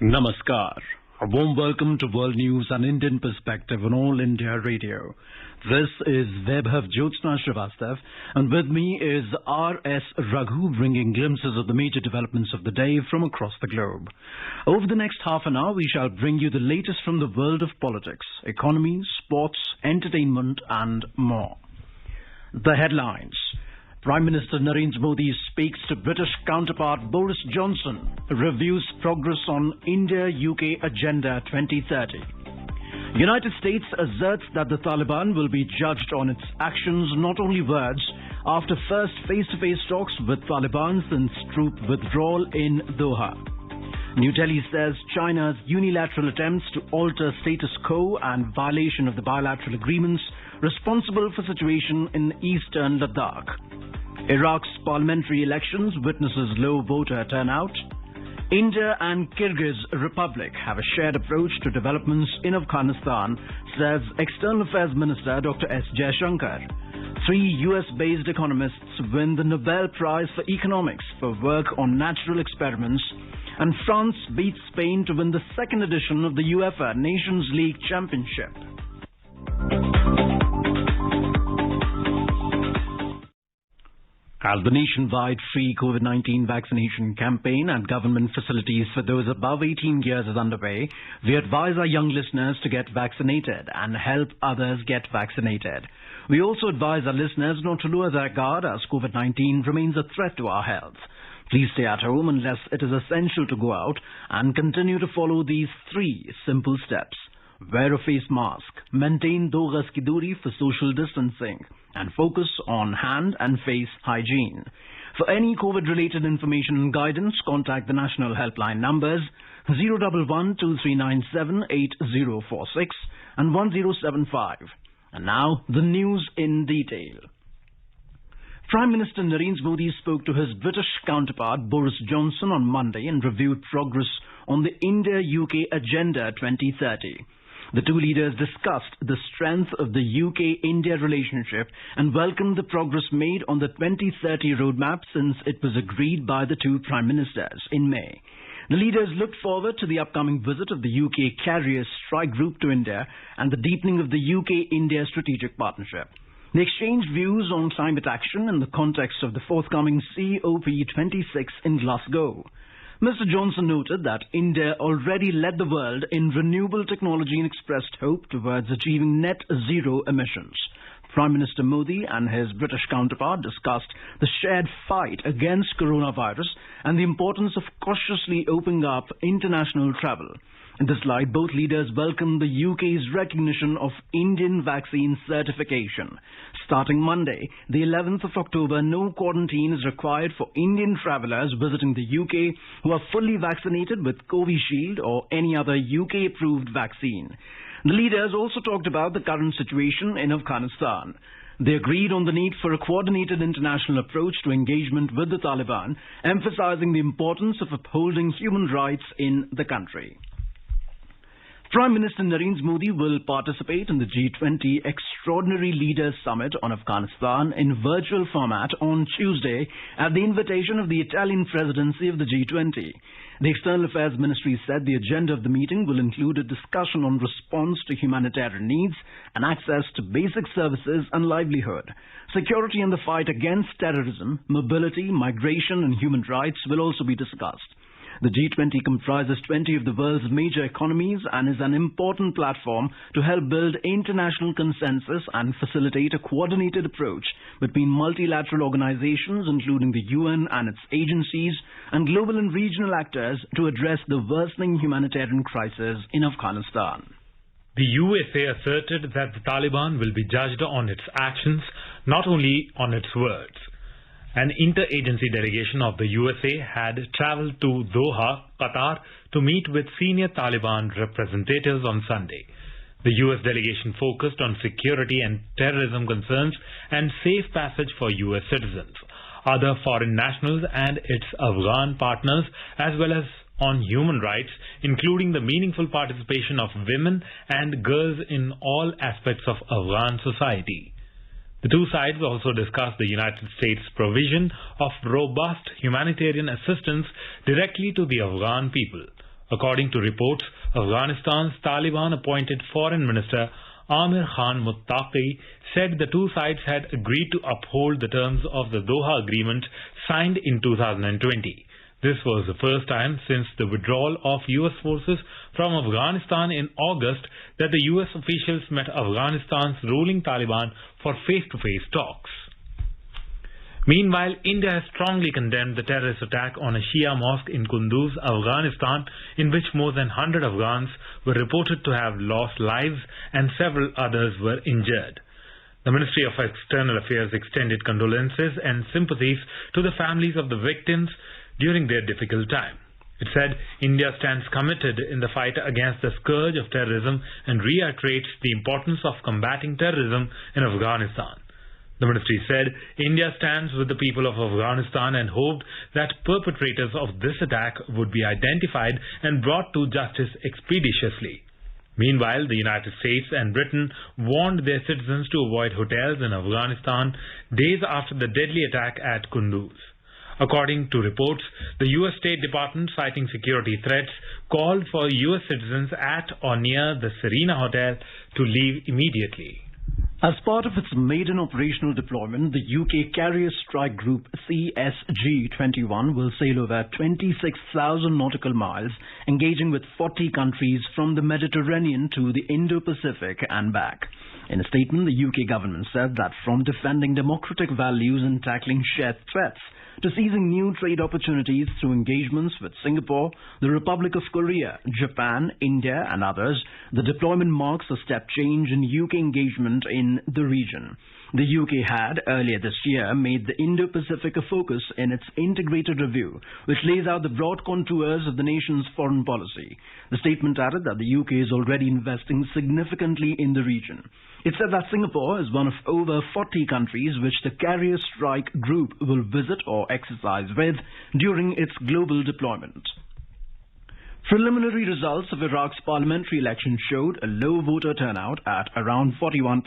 Namaskar. A warm welcome to World News and Indian Perspective on All India Radio. This is Vaibhav Jyotsna Srivastav, and with me is R.S. Raghu, bringing glimpses of the major developments of the day from across the globe. Over the next half an hour, we shall bring you the latest from the world of politics, economy, sports, entertainment, and more. The headlines. Prime Minister Narendra Modi speaks to British counterpart Boris Johnson, reviews progress on India-UK Agenda 2030. United States asserts that the Taliban will be judged on its actions, not only words, after first face-to-face talks with Taliban since troop withdrawal in Doha. New Delhi says China's unilateral attempts to alter status quo and violation of the bilateral agreements responsible for situation in eastern Ladakh. Iraq's parliamentary elections witnesses low voter turnout. India and Kyrgyz Republic have a shared approach to developments in Afghanistan, says External Affairs Minister Dr. S. Jaishankar. 3 US-based economists win the Nobel Prize for Economics for work on natural experiments, and France beats Spain to win the second edition of the Uefa Nations League Championship. As the nationwide free COVID-19 vaccination campaign at government facilities for those above 18 years is underway, we advise our young listeners to get vaccinated and help others get vaccinated. We also advise our listeners not to lower their guard as COVID-19 remains a threat to our health. Please stay at home unless it is essential to go out and continue to follow these 3 simple steps. Wear a face mask, maintain 2 gaz ki duri for social distancing, and focus on hand and face hygiene. For any COVID-related information and guidance, contact the national helpline numbers 011-2397-8046 and 1075. And now, the news in detail. Prime Minister Narendra Modi spoke to his British counterpart Boris Johnson on Monday and reviewed progress on the India-UK Agenda 2030. The 2 leaders discussed the strength of the UK-India relationship and welcomed the progress made on the 2030 roadmap since it was agreed by the 2 prime ministers in May. The leaders looked forward to the upcoming visit of the UK Carrier Strike Group to India and the deepening of the UK-India strategic partnership. They exchanged views on climate action in the context of the forthcoming COP26 in Glasgow. Mr. Johnson noted that India already led the world in renewable technology and expressed hope towards achieving net zero emissions. Prime Minister Modi and his British counterpart discussed the shared fight against coronavirus and the importance of cautiously opening up international travel. In this light, both leaders welcomed the UK's recognition of Indian vaccine certification. Starting Monday, the 11th of October, no quarantine is required for Indian travellers visiting the UK who are fully vaccinated with Covishield or any other UK-approved vaccine. The leaders also talked about the current situation in Afghanistan. They agreed on the need for a coordinated international approach to engagement with the Taliban, emphasizing the importance of upholding human rights in the country. Prime Minister Narendra Modi will participate in the G20 Extraordinary Leaders Summit on Afghanistan in virtual format on Tuesday at the invitation of the Italian presidency of the G20. The External Affairs Ministry said the agenda of the meeting will include a discussion on response to humanitarian needs and access to basic services and livelihood. Security and the fight against terrorism, mobility, migration and human rights will also be discussed. The G20 comprises 20 of the world's major economies and is an important platform to help build international consensus and facilitate a coordinated approach between multilateral organizations, including the UN and its agencies, and global and regional actors to address the worsening humanitarian crisis in Afghanistan. The USA asserted that the Taliban will be judged on its actions, not only on its words. An interagency delegation of the USA had traveled to Doha, Qatar, to meet with senior Taliban representatives on Sunday. The US delegation focused on security and terrorism concerns and safe passage for US citizens, other foreign nationals and its Afghan partners, as well as on human rights, including the meaningful participation of women and girls in all aspects of Afghan society. The 2 sides also discussed the United States' provision of robust humanitarian assistance directly to the Afghan people. According to reports, Afghanistan's Taliban-appointed Foreign Minister Amir Khan Muttaqi said the two sides had agreed to uphold the terms of the Doha Agreement signed in 2020. This was the first time since the withdrawal of US forces from Afghanistan in August that the US officials met Afghanistan's ruling Taliban for face-to-face talks. Meanwhile, India has strongly condemned the terrorist attack on a Shia mosque in Kunduz, Afghanistan, in which more than 100 Afghans were reported to have lost lives and several others were injured. The Ministry of External Affairs extended condolences and sympathies to the families of the victims during their difficult time. It said India stands committed in the fight against the scourge of terrorism and reiterates the importance of combating terrorism in Afghanistan. The ministry said India stands with the people of Afghanistan and hoped that perpetrators of this attack would be identified and brought to justice expeditiously. Meanwhile, the United States and Britain warned their citizens to avoid hotels in Afghanistan days after the deadly attack at Kunduz. According to reports, the U.S. State Department, citing security threats, called for U.S. citizens at or near the Serena Hotel to leave immediately. As part of its maiden operational deployment, the UK Carrier Strike Group CSG-21 will sail over 26,000 nautical miles, engaging with 40 countries from the Mediterranean to the Indo-Pacific and back. In a statement, the UK government said that from defending democratic values and tackling shared threats to seizing new trade opportunities through engagements with Singapore, the Republic of Korea, Japan, India and others, the deployment marks a step change in UK engagement in the region. The UK had, earlier this year, made the Indo-Pacific a focus in its integrated review, which lays out the broad contours of the nation's foreign policy. The statement added that the UK is already investing significantly in the region. It said that Singapore is one of over 40 countries which the Carrier Strike Group will visit or exercise with during its global deployment. Preliminary results of Iraq's parliamentary election showed a low voter turnout at around 41%.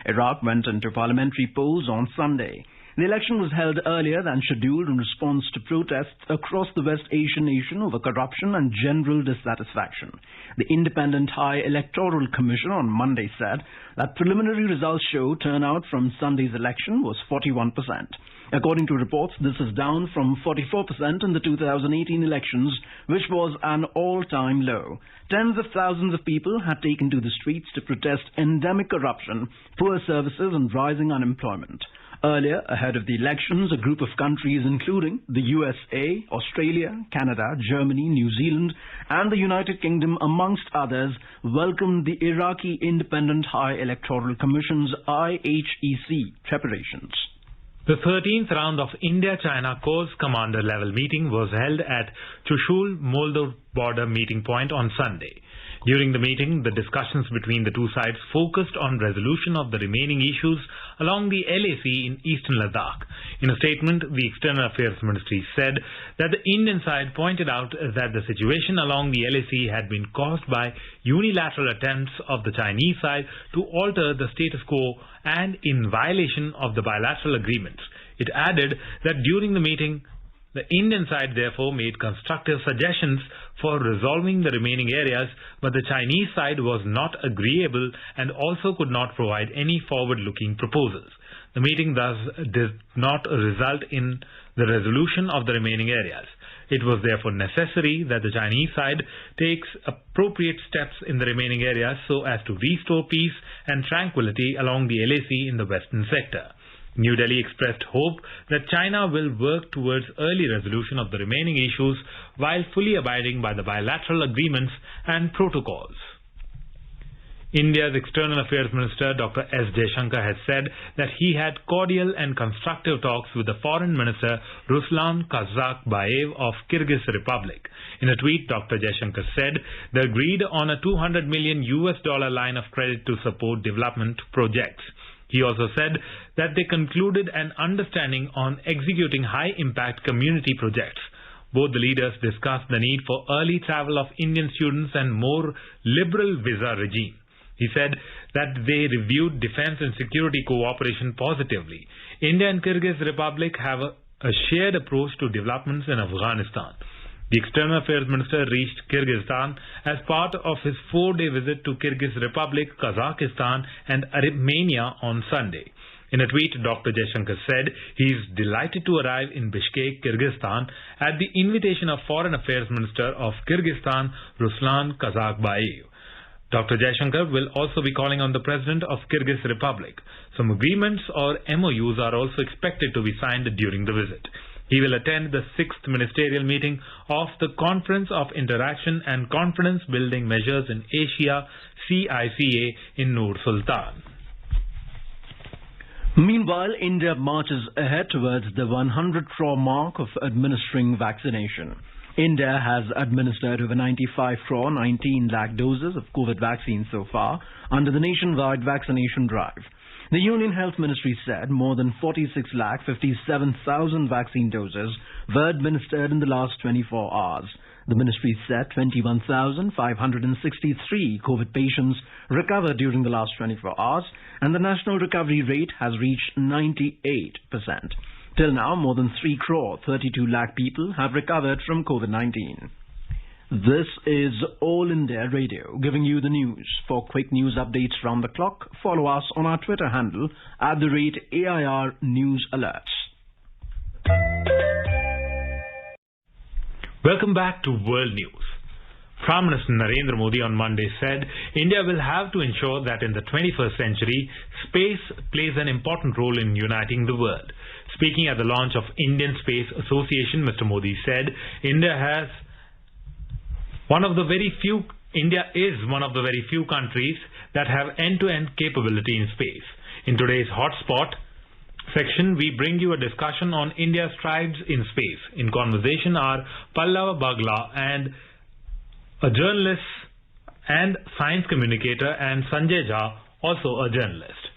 Iraq went into parliamentary polls on Sunday. The election was held earlier than scheduled in response to protests across the West Asian nation over corruption and general dissatisfaction. The Independent High Electoral Commission on Monday said that preliminary results show turnout from Sunday's election was 41%. According to reports, this is down from 44% in the 2018 elections, which was an all-time low. Tens of thousands of people had taken to the streets to protest endemic corruption, poor services and rising unemployment. Earlier, ahead of the elections, a group of countries including the USA, Australia, Canada, Germany, New Zealand and the United Kingdom, amongst others, welcomed the Iraqi Independent High Electoral Commission's IHEC preparations. The 13th round of India-China Corps Commander level meeting was held at Chushul-Moldov border meeting point on Sunday. During the meeting, the discussions between the two sides focused on resolution of the remaining issues along the LAC in eastern Ladakh. In a statement, the External Affairs Ministry said that the Indian side pointed out that the situation along the LAC had been caused by unilateral attempts of the Chinese side to alter the status quo and in violation of the bilateral agreements. It added that during the meeting, the Indian side therefore made constructive suggestions for resolving the remaining areas, but the Chinese side was not agreeable and also could not provide any forward-looking proposals. The meeting thus did not result in the resolution of the remaining areas. It was therefore necessary that the Chinese side takes appropriate steps in the remaining areas so as to restore peace and tranquility along the LAC in the western sector. New Delhi expressed hope that China will work towards early resolution of the remaining issues while fully abiding by the bilateral agreements and protocols. India's External Affairs Minister Dr. S. Jaishankar has said that he had cordial and constructive talks with the Foreign Minister Ruslan Kazakbayev of Kyrgyz Republic. In a tweet, Dr. Jaishankar said they agreed on a $200 million line of credit to support development projects. He also said that they concluded an understanding on executing high-impact community projects. Both the leaders discussed the need for early travel of Indian students and more liberal visa regime. He said that they reviewed defense and security cooperation positively. India and Kyrgyz Republic have a shared approach to developments in Afghanistan. The External Affairs Minister reached Kyrgyzstan as part of his 4-day visit to Kyrgyz Republic, Kazakhstan and Armenia on Sunday. In a tweet, Dr. Jaishankar said he is delighted to arrive in Bishkek, Kyrgyzstan at the invitation of Foreign Affairs Minister of Kyrgyzstan, Ruslan Kazakbayev. Dr. Jaishankar will also be calling on the President of Kyrgyz Republic. Some agreements or MOUs are also expected to be signed during the visit. He will attend the 6th ministerial meeting of the Conference of Interaction and Confidence Building Measures in Asia, CICA, in Nur Sultan. Meanwhile, India marches ahead towards the 100 crore mark of administering vaccination. India has administered over 95 crore 19 lakh doses of COVID vaccine so far under the nationwide vaccination drive. The Union Health Ministry said more than 46,57,000 vaccine doses were administered in the last 24 hours. The ministry said 21,563 COVID patients recovered during the last 24 hours and the national recovery rate has reached 98%. Till now, more than 3 crore 32 lakh people have recovered from COVID-19. This is All India Radio, giving you the news. For quick news updates round the clock, follow us on our Twitter handle @AIR News Alerts. Welcome back to World News. Prime Minister Narendra Modi on Monday said India will have to ensure that in the 21st century, space plays an important role in uniting the world. Speaking at the launch of Indian Space Association, Mr. Modi said India is one of the very few countries that have end-to-end capability in space. In today's hotspot section, we bring you a discussion on India's strides in space. In conversation are Pallava Bagla, and a journalist and science communicator, and Sanjay Jha, also a journalist.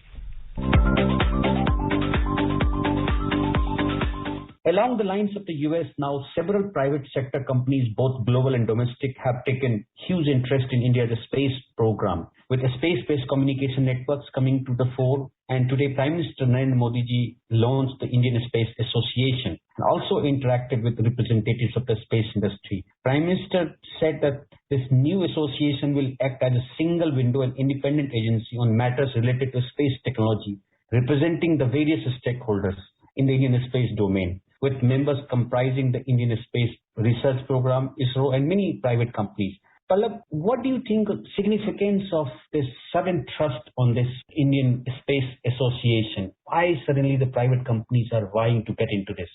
Along the lines of the US, now several private sector companies, both global and domestic, have taken huge interest in India's space program, with space-based communication networks coming to the fore. And today, Prime Minister Narendra Modi ji launched the Indian Space Association and also interacted with representatives of the space industry. Prime Minister said that this new association will act as a single window and independent agency on matters related to space technology, representing the various stakeholders in the Indian space domain, with members comprising the Indian Space Research Program, ISRO, and many private companies. Pallab, what do you think of significance of this sudden trust on this Indian Space Association? Why suddenly the private companies are vying to get into this?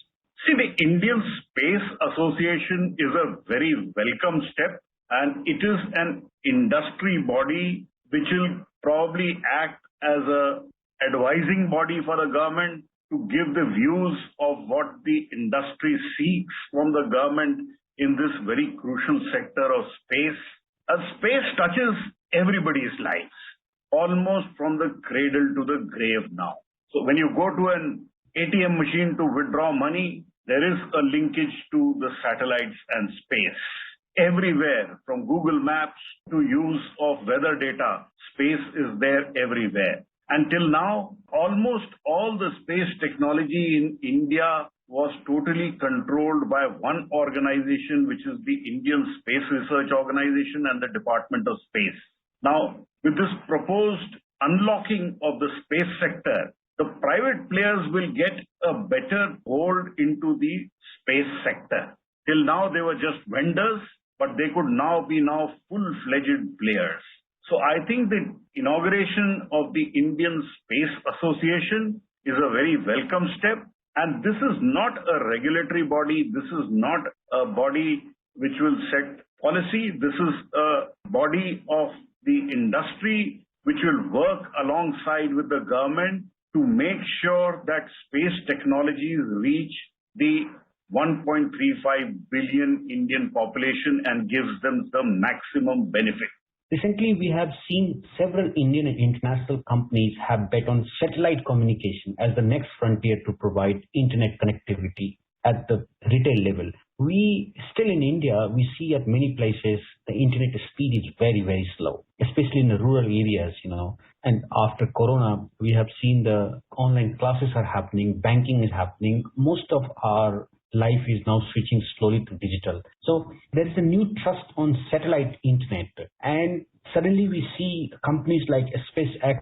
See, the Indian Space Association is a very welcome step, and it is an industry body which will probably act as a advising body for the government to give the views of what the industry seeks from the government in this very crucial sector of space. Space touches everybody's lives, almost from the cradle to the grave now. So when you go to an ATM machine to withdraw money, there is a linkage to the satellites and space. Everywhere, from Google Maps to use of weather data, space is there everywhere. Until now, almost all the space technology in India was totally controlled by one organization, which is the Indian Space Research Organization and the Department of Space. Now, with this proposed unlocking of the space sector, the private players will get a better hold into the space sector. Till now, they were just vendors, but they could now be full-fledged players. So I think the inauguration of the Indian Space Association is a very welcome step. And this is not a regulatory body. This is not a body which will set policy. This is a body of the industry which will work alongside with the government to make sure that space technologies reach the 1.35 billion Indian population and gives them the maximum benefit. Recently, we have seen several Indian and international companies have bet on satellite communication as the next frontier to provide internet connectivity at the retail level. We still in India, we see at many places the internet speed is very, very slow, especially in the rural areas, And after Corona, we have seen the online classes are happening, banking is happening. Most of our life is now switching slowly to digital. So there is a new trust on satellite internet. And suddenly we see companies like SpaceX,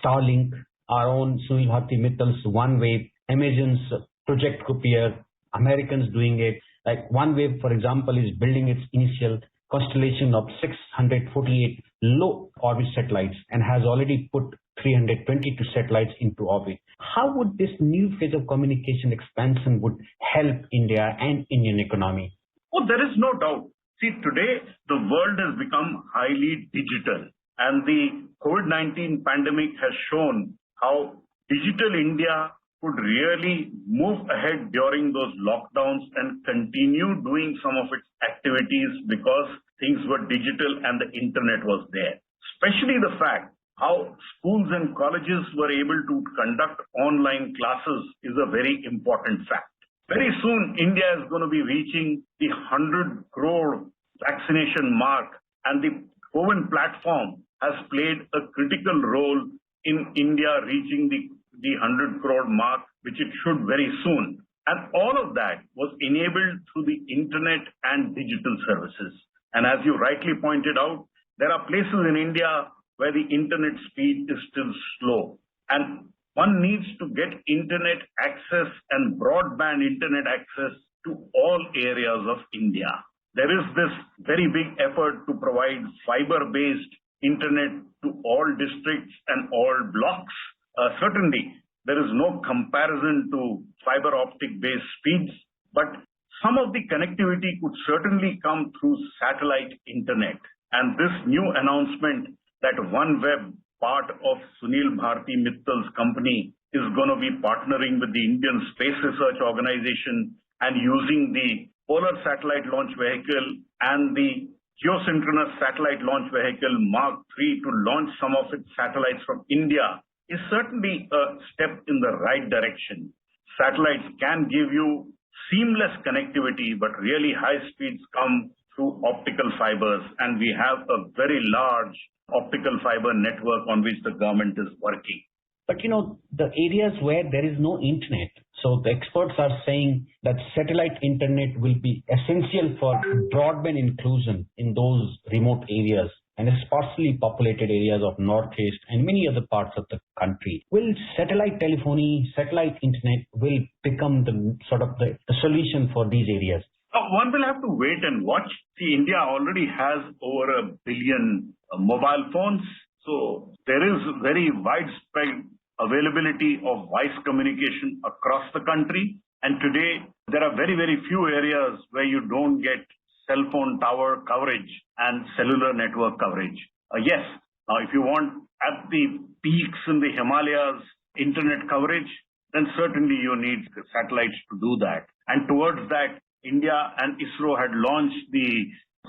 Starlink, our own Sunil Bharti Mittal's OneWeb, Amazon's Project Copier, Americans doing it. Like OneWeb, for example, is building its initial constellation of 648 low orbit satellites and has already put 322 satellites into orbit. How would this new phase of communication expansion would help India and Indian economy? Oh, there is no doubt. See, today the world has become highly digital, and the COVID-19 pandemic has shown how digital India could really move ahead during those lockdowns and continue doing some of its activities because things were digital and the internet was there. Especially the fact how schools and colleges were able to conduct online classes is a very important fact. Very soon, India is going to be reaching the 100 crore vaccination mark, and the COVID platform has played a critical role in India reaching the 100 crore mark, which it should very soon. And all of that was enabled through the internet and digital services. And as you rightly pointed out, there are places in India where the internet speed is still slow. And one needs to get internet access and broadband internet access to all areas of India. There is this very big effort to provide fiber-based internet to all districts and all blocks. Certainly, there is no comparison to fiber optic-based speeds, but some of the connectivity could certainly come through satellite internet. And this new announcement that OneWeb, part of Sunil Bharti Mittal's company, is going to be partnering with the Indian Space Research Organization and using the Polar Satellite Launch Vehicle and the Geosynchronous Satellite Launch Vehicle Mark III to launch some of its satellites from India is certainly a step in the right direction. Satellites can give you seamless connectivity, but really high speeds come through optical fibers, and we have a very large optical fiber network on which the government is working. But the areas where there is no internet, so the experts are saying that satellite internet will be essential for broadband inclusion in those remote areas and sparsely populated areas of Northeast and many other parts of the country. Will satellite telephony, satellite internet will become the solution for these areas? One will have to wait and watch. See, India already has over 1 billion mobile phones. So there is very widespread availability of voice communication across the country. And today, there are very, very few areas where you don't get cell phone tower coverage and cellular network coverage. Yes, now if you want at the peaks in the Himalayas internet coverage, then certainly you need satellites to do that. And towards that, India and ISRO had launched the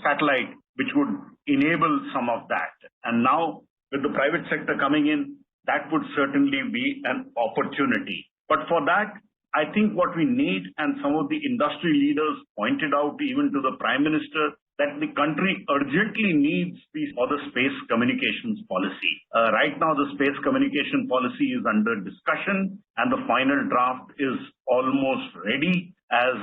satellite which would enable some of that. And now with the private sector coming in, that would certainly be an opportunity. But for that, I think what we need, and some of the industry leaders pointed out even to the Prime Minister, that the country urgently needs the space communications policy. Right now, the space communication policy is under discussion, and the final draft is almost ready, as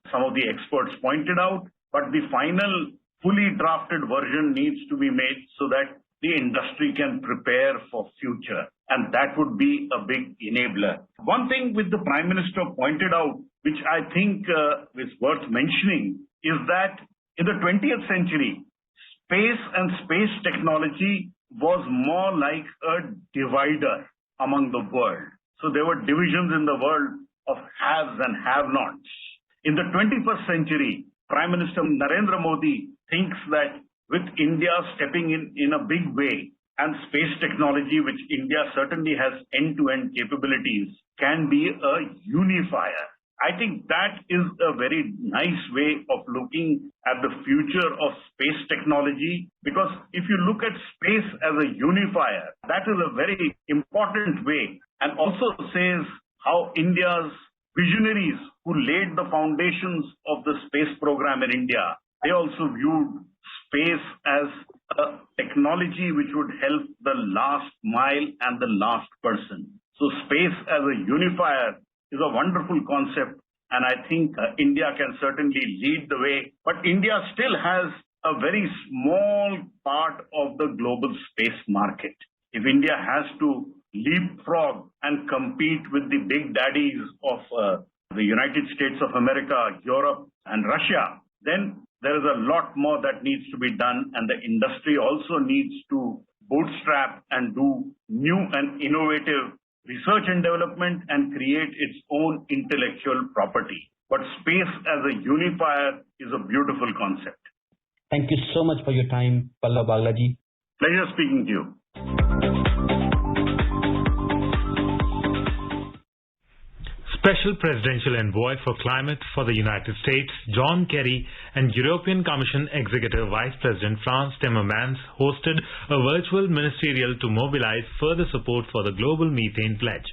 some of the experts pointed out. But the final fully drafted version needs to be made so that the industry can prepare for future. And that would be a big enabler. One thing which the Prime Minister pointed out, which I think is worth mentioning, is that in the 20th century, space and space technology was more like a divider among the world. So there were divisions in the world of haves and have-nots. In the 21st century, Prime Minister Narendra Modi thinks that with India stepping in a big way, and space technology, which India certainly has end-to-end capabilities, can be a unifier. I think that is a very nice way of looking at the future of space technology, because if you look at space as a unifier, that is a very important way, and also says how India's visionaries who laid the foundations of the space program in India, they also viewed space as a technology which would help the last mile and the last person. So space as a unifier is a wonderful concept, and I think India can certainly lead the way. But India still has a very small part of the global space market. If India has to leapfrog and compete with the big daddies of the United States of America, Europe, and Russia, then there is a lot more that needs to be done, and the industry also needs to bootstrap and do new and innovative research and development and create its own intellectual property. But space as a unifier is a beautiful concept. Thank you so much for your time, Pallav Baglaji. Pleasure speaking to you. Special Presidential Envoy for Climate for the United States, John Kerry, and European Commission Executive Vice President Frans Timmermans hosted a virtual ministerial to mobilize further support for the Global Methane Pledge.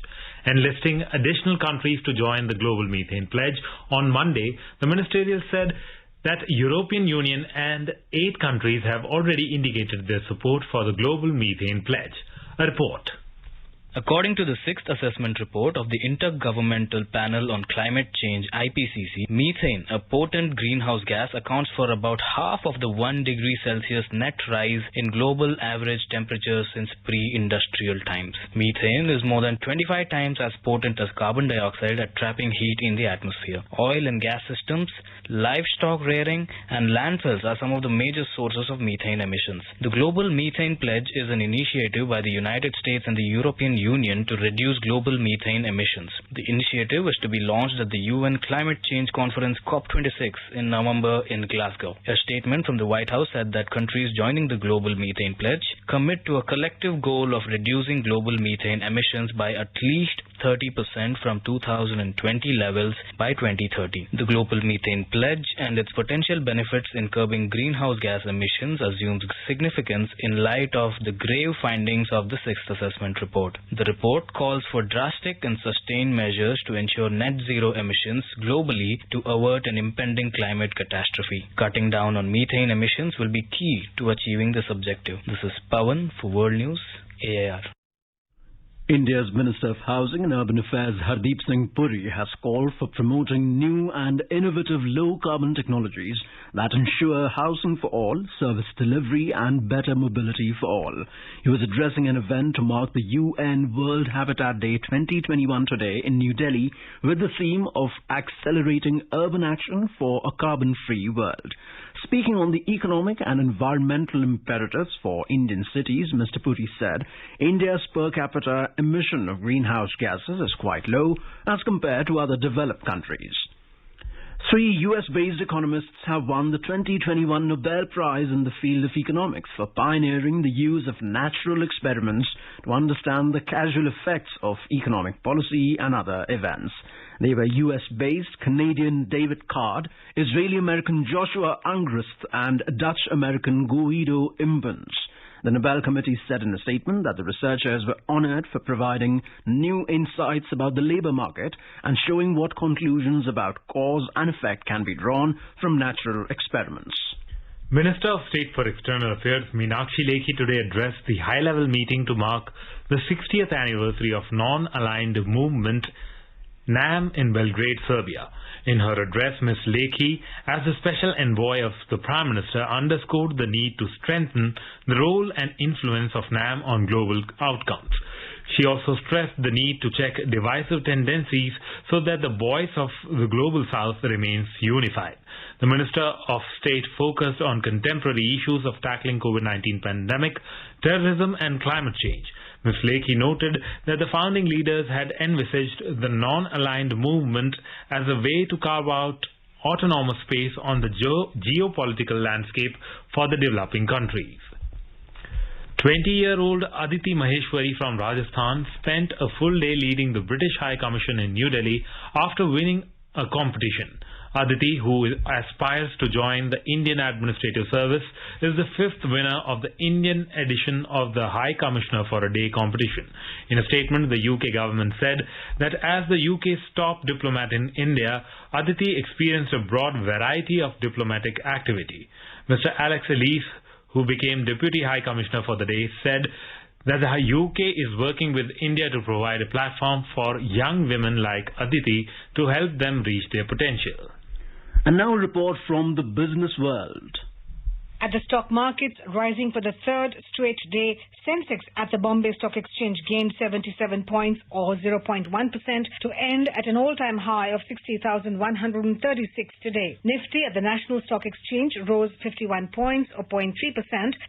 Enlisting additional countries to join the Global Methane Pledge, on Monday, the ministerial said that European Union and 8 countries have already indicated their support for the Global Methane Pledge. A report. According to the 6th assessment report of the Intergovernmental Panel on Climate Change IPCC, methane, a potent greenhouse gas, accounts for about half of the 1 degree Celsius net rise in global average temperatures since pre-industrial times. Methane is more than 25 times as potent as carbon dioxide at trapping heat in the atmosphere. Oil and gas systems, livestock rearing, and landfills are some of the major sources of methane emissions. The Global Methane Pledge is an initiative by the United States and the European Union to reduce global methane emissions. The initiative is to be launched at the UN Climate Change Conference COP26 in November in Glasgow. A statement from the White House said that countries joining the Global Methane Pledge commit to a collective goal of reducing global methane emissions by at least 30% from 2020 levels by 2030. The Global Methane Pledge and its potential benefits in curbing greenhouse gas emissions assumes significance in light of the grave findings of the 6th assessment report. The report calls for drastic and sustained measures to ensure net zero emissions globally to avert an impending climate catastrophe. Cutting down on methane emissions will be key to achieving this objective. This is Pawan for World News, AIR. India's Minister of Housing and Urban Affairs Hardeep Singh Puri has called for promoting new and innovative low-carbon technologies that ensure housing for all, service delivery and better mobility for all. He was addressing an event to mark the UN World Habitat Day 2021 today in New Delhi with the theme of Accelerating Urban Action for a Carbon-Free World. Speaking on the economic and environmental imperatives for Indian cities, Mr. Puri said, India's per capita emission of greenhouse gases is quite low as compared to other developed countries. 3 US-based economists have won the 2021 Nobel Prize in the field of economics for pioneering the use of natural experiments to understand the causal effects of economic policy and other events. They were US-based Canadian David Card, Israeli-American Joshua Ungrist, and Dutch-American Guido Imbens. The Nobel Committee said in a statement that the researchers were honored for providing new insights about the labor market and showing what conclusions about cause and effect can be drawn from natural experiments. Minister of State for External Affairs Meenakshi Lekhi today addressed the high-level meeting to mark the 60th anniversary of Non-Aligned Movement NAM in Belgrade, Serbia. In her address, Ms. Lekhi, as the special envoy of the Prime Minister, underscored the need to strengthen the role and influence of NAM on global outcomes. She also stressed the need to check divisive tendencies so that the voice of the Global South remains unified. The Minister of State focused on contemporary issues of tackling COVID-19 pandemic, terrorism and climate change. Ms. Lekhi noted that the founding leaders had envisaged the non-aligned movement as a way to carve out autonomous space on the geopolitical landscape for the developing countries. 20-year-old Aditi Maheshwari from Rajasthan spent a full day leading the British High Commission in New Delhi after winning a competition. Aditi, who aspires to join the Indian Administrative Service, is the 5th winner of the Indian edition of the High Commissioner for a Day competition. In a statement, the UK government said that as the UK's top diplomat in India, Aditi experienced a broad variety of diplomatic activity. Mr. Alex Ellis, who became Deputy High Commissioner for the day, said that the UK is working with India to provide a platform for young women like Aditi to help them reach their potential. And now a report from the business world. At the stock markets, rising for the third straight day, Sensex at the Bombay Stock Exchange gained 77 points or 0.1% to end at an all-time high of 60,136 today. Nifty at the National Stock Exchange rose 51 points or 0.3%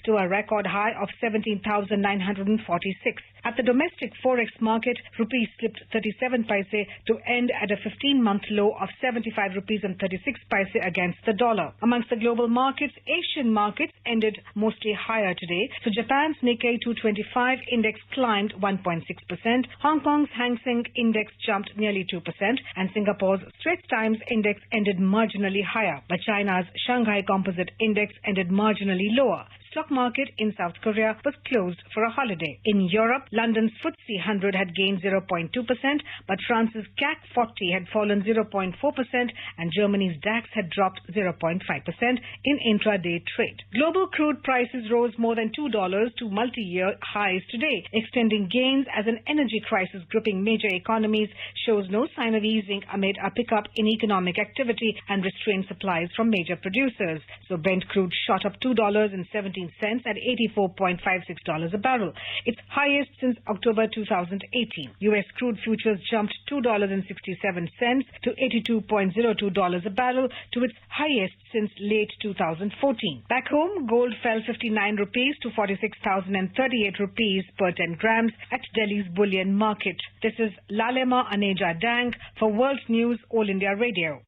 to a record high of 17,946. At the domestic forex market, rupee slipped 37 paise to end at a 15-month low of 75 rupees and 36 paise against the dollar. Amongst the global markets, Asian markets ended mostly higher today. So Japan's Nikkei 225 index climbed 1.6%, Hong Kong's Hang Seng index jumped nearly 2%, and Singapore's Straits Times index ended marginally higher, but China's Shanghai Composite index ended marginally lower. Stock market in South Korea was closed for a holiday. In Europe, London's FTSE 100 had gained 0.2%, but France's CAC 40 had fallen 0.4% and Germany's DAX had dropped 0.5% in intraday trade. Global crude prices rose more than $2 to multi-year highs today, extending gains as an energy crisis gripping major economies shows no sign of easing amid a pickup in economic activity and restrained supplies from major producers. So Brent crude shot up $2.17 at $84.56 a barrel, its highest since October 2018. U.S. crude futures jumped $2.67 to $82.02 a barrel to its highest since late 2014. Back home, gold fell 59 rupees to 46,038 rupees per 10 grams at Delhi's bullion market. This is Lalema Aneja Dang for World News All India Radio.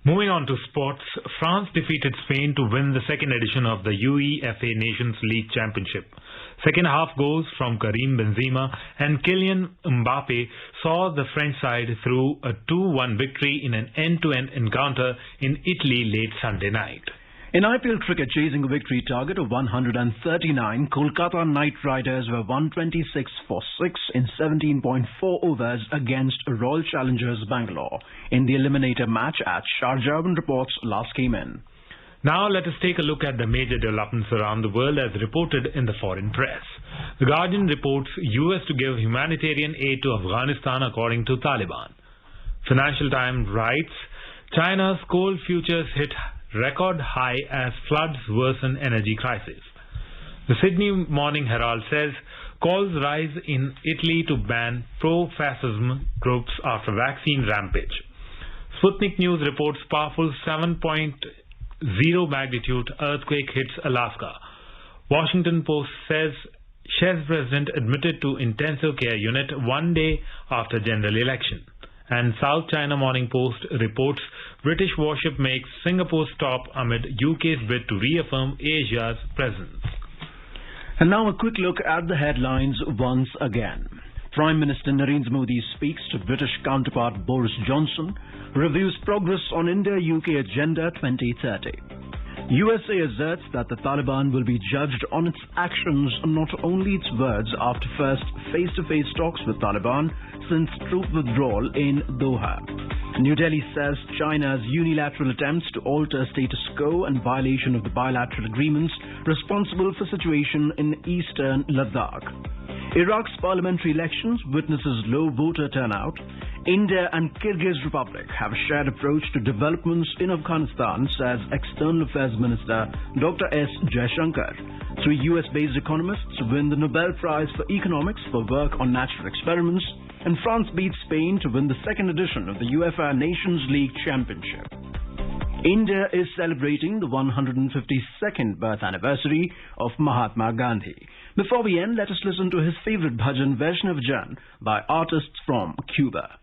Moving on to sports, France defeated Spain to win the second edition of the Uefa Nations League Championship. Second half goals from Karim Benzema and Kylian Mbappe saw the French side through a 2-1 victory in an end-to-end encounter in Italy late Sunday night. In IPL cricket, chasing a victory target of 139, Kolkata Knight Riders were 126 for 6 in 17.4 overs against Royal Challengers Bangalore in the eliminator match at Sharjah when reports last came in. Now let us take a look at the major developments around the world as reported in the foreign press. The Guardian reports US to give humanitarian aid to Afghanistan according to Taliban. Financial Times writes, China's coal futures hit record high as floods worsen energy crisis. The Sydney Morning Herald says calls rise in Italy to ban pro-fascism groups after vaccine rampage. Sputnik News reports powerful 7.0 magnitude earthquake hits Alaska. Washington Post says Czech president admitted to intensive care unit 1 day after general election. And South China Morning Post reports British warship makes Singapore stop amid UK's bid to reaffirm Asia's presence. And now a quick look at the headlines once again. Prime Minister Narendra Modi speaks to British counterpart Boris Johnson, reviews progress on India-UK Agenda 2030. USA asserts that the Taliban will be judged on its actions, not only its words, after first face-to-face talks with Taliban since troop withdrawal in Doha. New Delhi says China's unilateral attempts to alter status quo and violation of the bilateral agreements responsible for situation in eastern Ladakh. Iraq's parliamentary elections witnesses low voter turnout. India and Kyrgyz Republic have a shared approach to developments in Afghanistan, says External Affairs Minister Dr. S. Jaishankar. 3 US-based economists win the Nobel Prize for Economics for work on natural experiments, and France beats Spain to win the second edition of the Uefa Nations League Championship. India is celebrating the 152nd birth anniversary of Mahatma Gandhi. Before we end, let us listen to his favorite bhajan Vaishnav Jan by artists from Cuba.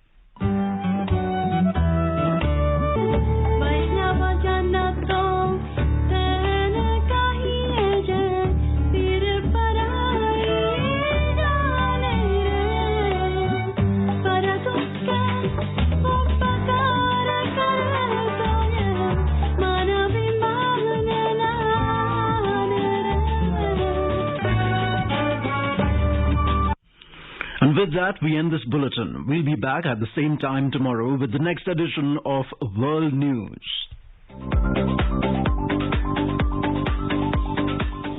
And with that, we end this bulletin. We'll be back at the same time tomorrow with the next edition of World News.